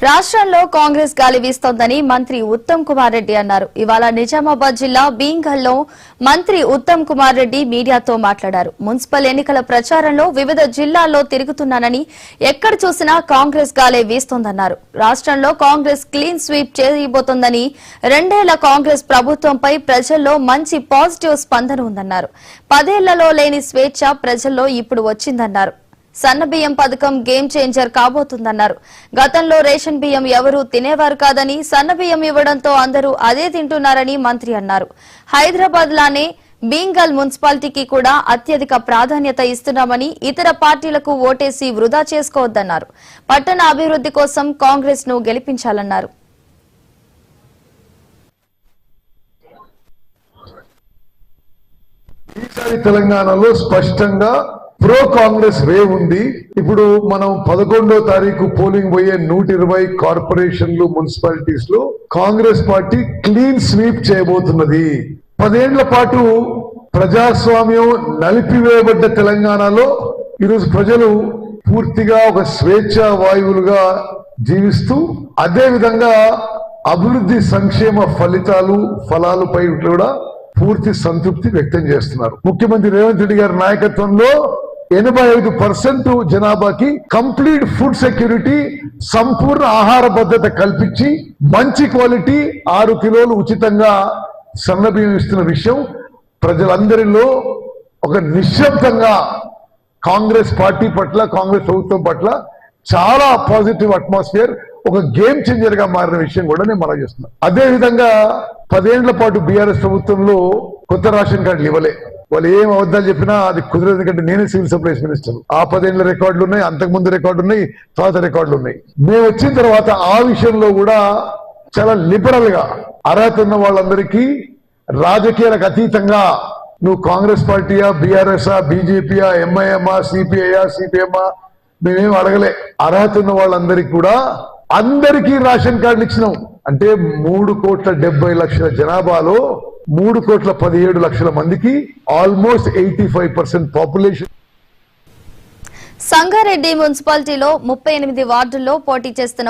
రాష్ట్రంలో కాంగ్రెస్ గాలి వీస్తోందని మంత్రి ఉత్తమ్ కుమార్ రెడ్డి అన్నారు. ఇవాళ నిజామాబాద్ జిల్లా బీంగల్లో మంత్రి ఉత్తమ్ కుమార్ రెడ్డి మీడియాతో మాట్లాడారు. మున్సిపల్ ఎన్నికల ప్రచారంలో వివిధ జిల్లాల్లో తిరుగుతున్నానని, ఎక్కడ చూసినా కాంగ్రెస్ గాలే వీస్తోందన్నారు. రాష్ట్రంలో కాంగ్రెస్ క్లీన్ స్వీప్ చేయబోతోందని, 2 ఏళ్ల కాంగ్రెస్ ప్రభుత్వంపై ప్రజల్లో మంచి పాజిటివ్ స్పందన ఉందన్నారు. 10 ఏళ్లలో లేని స్వేచ్ఛ ప్రజల్లో ఇప్పుడు వచ్చిందన్నారు. సన్న బియ్యం పథకం గేమ్ చేంజర్ కాబోతుందన్నారు. గతంలో రేషన్ బియ్యం ఎవరూ తినేవారు కాదని, సన్న బియ్యం ఇవ్వడంతో అందరూ అదే తింటున్నారని మంత్రి అన్నారు. హైదరాబాద్ లానే బీంగల్ మున్సిపాలిటీకి కూడా అత్యధిక ప్రాధాన్యత ఇస్తున్నామని, ఇతర పార్టీలకు ఓటేసి వృధా చేసుకోవద్దన్నారు. పట్టణ అభివృద్ధి కోసం కాంగ్రెస్ ను గెలిపించాలన్నారు. తెలంగాణలో స్పష్టంగా ప్రో కాంగ్రెస్ వేవ్ ఉంది. ఇప్పుడు మనం 11వ తారీఖు పోలింగ్ పోయే 120 కార్పొరేషన్లు, మున్సిపాలిటీస్ లో కాంగ్రెస్ పార్టీ క్లీన్ స్వీప్ చేయబోతున్నది. 10 ఏళ్ల పాటు ప్రజాస్వామ్యం నలిపివేయబడ్డ తెలంగాణలో ఈరోజు ప్రజలు పూర్తిగా ఒక స్వేచ్ఛా వాయువులుగా జీవిస్తూ, అదే విధంగా అభివృద్ధి సంక్షేమ ఫలాలపై కూడా పూర్తి సంతృప్తి వ్యక్తం చేస్తున్నారు. ముఖ్యమంత్రి రేవంత్ రెడ్డి గారి నాయకత్వంలో 85% జనాభాకి కంప్లీట్ ఫుడ్ సెక్యూరిటీ, సంపూర్ణ ఆహార భద్రత కల్పించి, మంచి క్వాలిటీ 6 కిలోలు ఉచితంగా సన్నబియ్యం ఇస్తున్న విషయం ప్రజలందరిలో ఒక నిశ్శబ్దంగా కాంగ్రెస్ పార్టీ పట్ల, కాంగ్రెస్ ప్రభుత్వం పట్ల చాలా పాజిటివ్ అట్మాస్ఫియర్, ఒక గేమ్ చేంజర్ గా మారిన విషయం కూడా నేను మనం చేస్తున్నాను. అదే విధంగా 10 ఏళ్ల పాటు బీఆర్ఎస్ ప్రభుత్వంలో కొత్త రేషన్ కార్డులు ఇవ్వలే. వాళ్ళు ఏం అబద్ధాలు చెప్పినా అది కుదరదు, ఎందుకంటే నేనే సివిల్ సప్లైస్ మినిస్టర్. ఆ 10 ఏళ్ల రికార్డులు ఉన్నాయి, అంతకుముందు రికార్డులు ఉన్నాయి, తర్వాత రికార్డులు ఉన్నాయి. మేము వచ్చిన తర్వాత ఆ విషయంలో కూడా చాలా లిబరల్ గా అర్హత ఉన్న వాళ్ళందరికీ రాజకీయాలకు అతీతంగా, నువ్వు కాంగ్రెస్ పార్టీయా, బీఆర్ఎస్, బీజేపీయా, ఎంఐఎంఆ, సిపిఐయా, సిపిఎంఆ, మేమేం అడగలే. అర్హత ఉన్న వాళ్ళందరికీ కూడా అందరికీ రేషన్ కార్డులు ఇచ్చినాం. అంటే 3,70,00,000 జనాభాలో 3,17,00,000 మందికి ఆల్మోస్ట్ 85% పాపులేషన్. సంగారెడ్డి మున్సిపాలిటీలో 38 వార్డుల్లో పోటీ చేస్తున్న